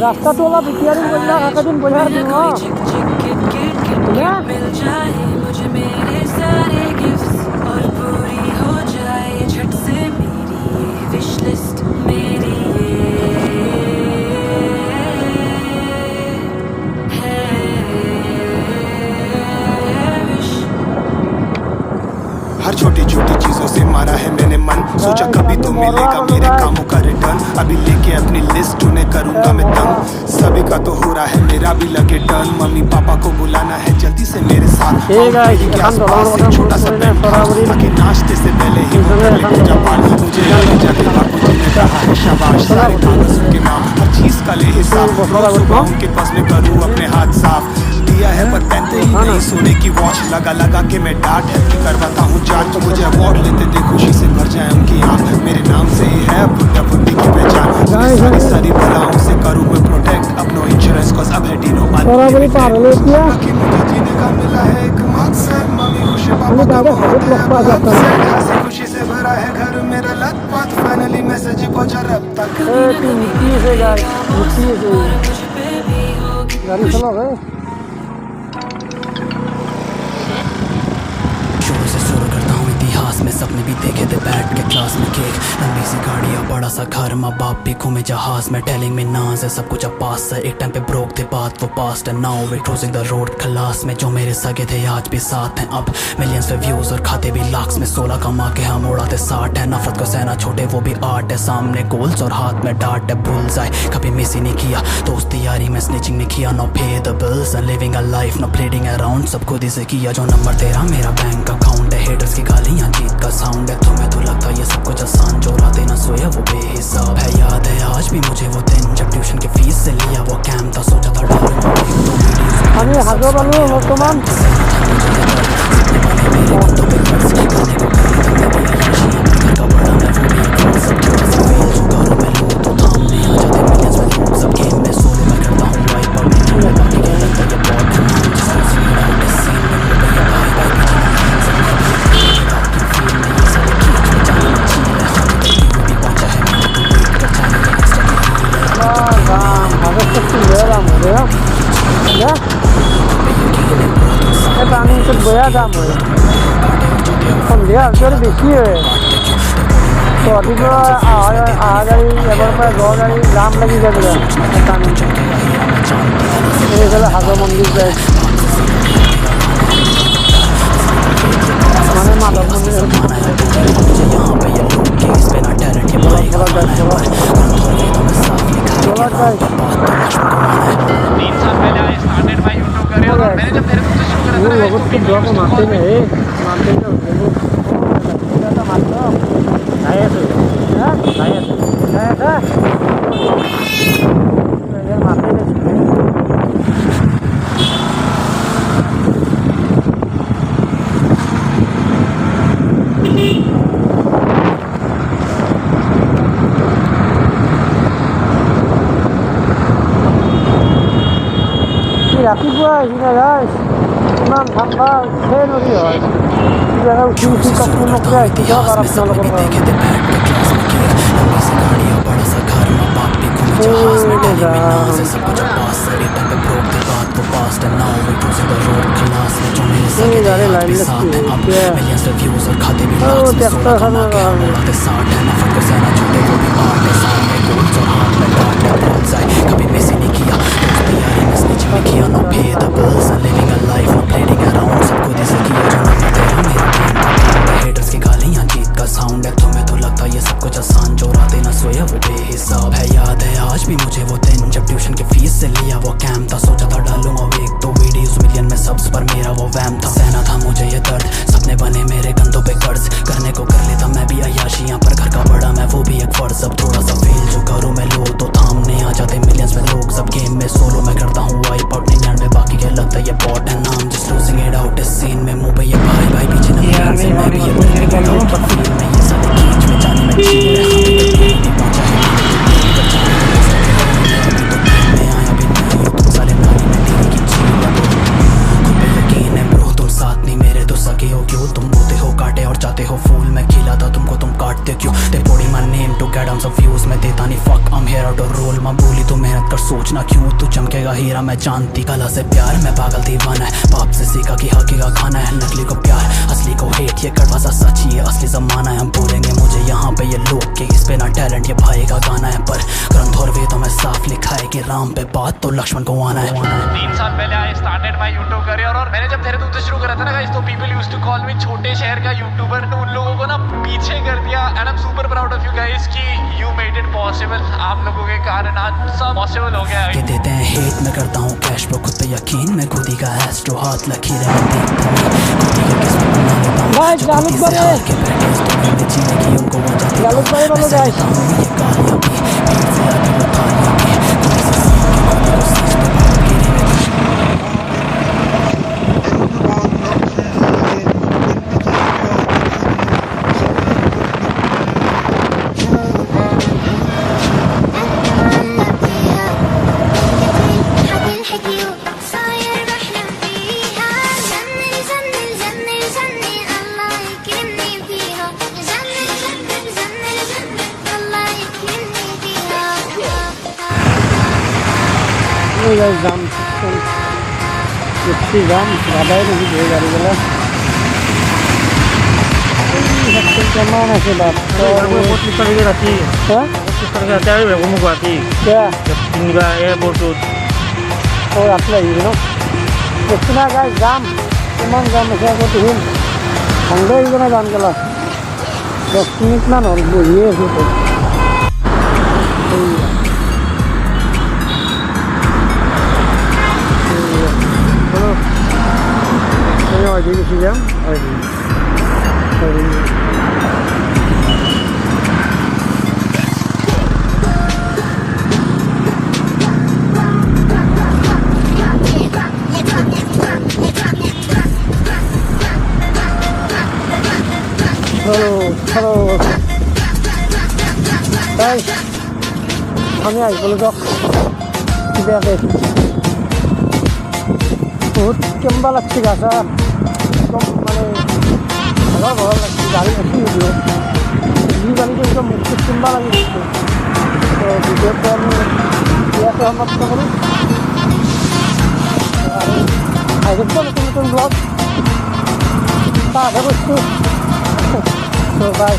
रास्ता तो वाला बिटियारी बोलना आका दिन बोला दूंगा क्या मिल जाए मुझे मेरे सारे गिफ्ट्स और पूरी हो जाए झट से मेरी ये विश लिस्ट मेरी हर छोटी छोटी चीजों से मारा है मैंने मन, सोचा कभी तो मिलेगा मेरे कामों का रिटर्न। अभी लेके अपनी लिस्ट उन्हें करूंगा मैं तंग, सभी का तो हो रहा है मेरा भी लगे टर्न। मम्मी पापा को बुलाना है जल्दी से मेरे साथ, छोटा सा ताकि नाश्ते से पहले ही पूजा पाठ। मुझे जाके बापूजी ने कहा है शाबाश, सारे कागज के नाम हर चीज का ले हिसाब। सुबह उनके पास में करूँ अपने हाथ साफ, दिया है पर पहनते ही नहीं सोने की वॉच। लगा लगा के मैं डांट है कि करवाता हूँ जांच, मुझे अवार्ड लेते देख खुशी से भर जाए उनकी आंख। मेरे नाम से ही है बुड्ढा बुड्ढी की पहचान, सारी सारी बलाओं से करूँ मैं प्रोटेक्ट। अब नो इंश्योरेंस कॉज अब है डीनो बाकी मुझे जीने का मिला है एक मकसद। मम्मी खुश पापा का बहुत है, हंसी खुशी से भरा है घर मेरा लत-पत। फाइनली मैसेज पहुंचा रब तक। गाड़ी चला गए इतिहास में सपने भी देखे थे बैठ के क्लास में केक, लंबी सी गाड़ियाँ बड़ा सा घर, माँ बाप भी घूमे जहाज में। टेलिंग में नाज है सब कुछ अब पास है, एक टाइम पे ब्रोक थे बात वो पास्ट है। Now way crossing the road class में, जो मेरे सगे थे आज भी साथ हैं। अब मिलियंस पे व्यूज और खाते भी लाख्स में, 16 कमा के हम उड़ाते 60 है। नफरत को सहना छोटे वो भी आर्ट है, सामने गोल्स और हाथ में डार्ट है। भूल जाए कभी मिस ही नहीं किया दोस्ती यारी में, स्निचिंग नहीं किया। No pay the bills and living a life, no pleading around, सब खुद ही से किया। जो नंबर तेरा मेरा बैंक अकाउंट है, हेटर्स की गालियाँ जीत का साउंड है। तुम्हें तो लगता ये सब कुछ आसान, जो रातें ना सोया वो बेहिसाब है। याद है आज भी मुझे वो दिन जब ट्यूशन की फीस से लिया वो कैंप था, सोचा था আমি হাজার আলু বর্তমান পানি তো বয়া দাম হয় সন্ধিয়া ভিতরে বেশি হয় তো রাতিপুৱা আহা গাড়ী এবাৰ পৰা 10 গাড়ী জাম লাগি যায় পানী এইফালে হাজৰ মন্দিৰ যায় মানে মাধৱ মন্দিৰ मानते नहीं ৰাতিপুৱা আহিলে গাইছ ইমান ঠাণ্ডা ফেন উঠি হয় জেগা উঠি উঠি কাপোৰ নকৰে আহিছে যাওক আৰু আপোনালোকৰ कभी मिस ही नहीं किया किया no pay the bills and living a life no playing around, सब खुद ही से किया जो नंबर तेरा मेरा गेम। हेटर्स की गालियाँ जीत का साउंड है, तुम्हें तो लगता ये सब कुछ आसान, जो रातें ना सोया वो बेहिसाब है। याद है आज भी मुझे वो दिन जब ट्यूशन की फीस से लिया वो कैंप था, सोचा था डालूंगा एक दो वीडियोस मिलियन में सब्स पर मेरा वो वैम था। सहना था मुझे ये दर्द, सपने बने मेरे कंधों पे कर्ज, करने को कर लेता मैं भी अय्याशियाँ पर घर का बड़ा मैं वो भी एक फर्ज। अब थोड़ा सा फेल जो करूँ मैं लो तो थामने आ जाते मिलियंस में लोग, सब गेम में सोलो मैं करता हूँ वाइप आउट 99 बाकी क्या लगता है ये कर सोचना क्यों तू चमकेगा हीरा मैं जानती कला से प्यार मैं पागल दीवाना है बाप से सीखा कि हकी का खाना है नकली को प्यार असली को हेट ये कड़वा सा सच ही है असली जमाना है हम बोलेंगे मुझे यहाँ पे ये लोग के इस पे ना टैलेंट ये भाई का गाना है पर ग्रंथ और वेदों में साफ लिखा है कि राम पे बात तो लक्ष्मण को आना है 3 साल पहले I started my YouTube career और मैंने जब देहरादून से शुरू करा था ना गाइस तो people used to call me छोटे शहर का यूट्यूबर तो उन लोगों को ना पीछे कर दिया and I am super proud of you guys कि यू मेड इट पॉसिबल आप लोगों के कारण आज सब पॉसिबल हो गया ये देते हैं हेट मैं करता हूँ कैश पर खुद पे यकीन मैं खुद ही का एस्ट्रो हाथ लकीर है मैं देखता हूँ खुद ही का किस्मत बना लेता हूँ गाइस लालू से हार के बैठे इस दुनिया में जीने की उनको वजह देता हूँ मैं सहता हूँ ये गालियाँ भी भीड़ से आगे वो थालियाँ भी खुद से सीख के खुद को सीख पे भाग गिरे এই গাড়ি জাম সত্যি জাম গাদাই নাকি ধরে গাড়িগুলো কেমন আছে বাপ 25 তারিখে ৰাতি হ্যাঁ 25 তাৰিখে ৰাতি আহিব মোক গুৱাহাটী क्या তিনিবা এয়াৰপৰ্টত ও রাত্রে আহিবি ন দেখছি না গাড়ি জাম কিমান জাম আছে আকৌ তুহিম সন্দেহ আহিব না জাম গেলা 10 মিনিটমান হ'ল বহিয়ে আছোঁ তো Rồi đi cái lắm, rồi đi. Hello. Đây, আমি আহিবলৈ যাওক কিবাকে বহুত কেম্বা লাগছে গাছা একদম মানে ভাগৰ ভাগৰ লাগছে গাড়ী ৰাখি নিদিয়ে বিজুলী পানীটো একদম মুখটো কেম্বা লাগি দিছে তো ভিডিঅ'টো আমি ইয়াতে সমাপ্ত কৰোঁ আৰু আহিব নতুন ব্লগ তাৰ আধা বস্তু তো বাই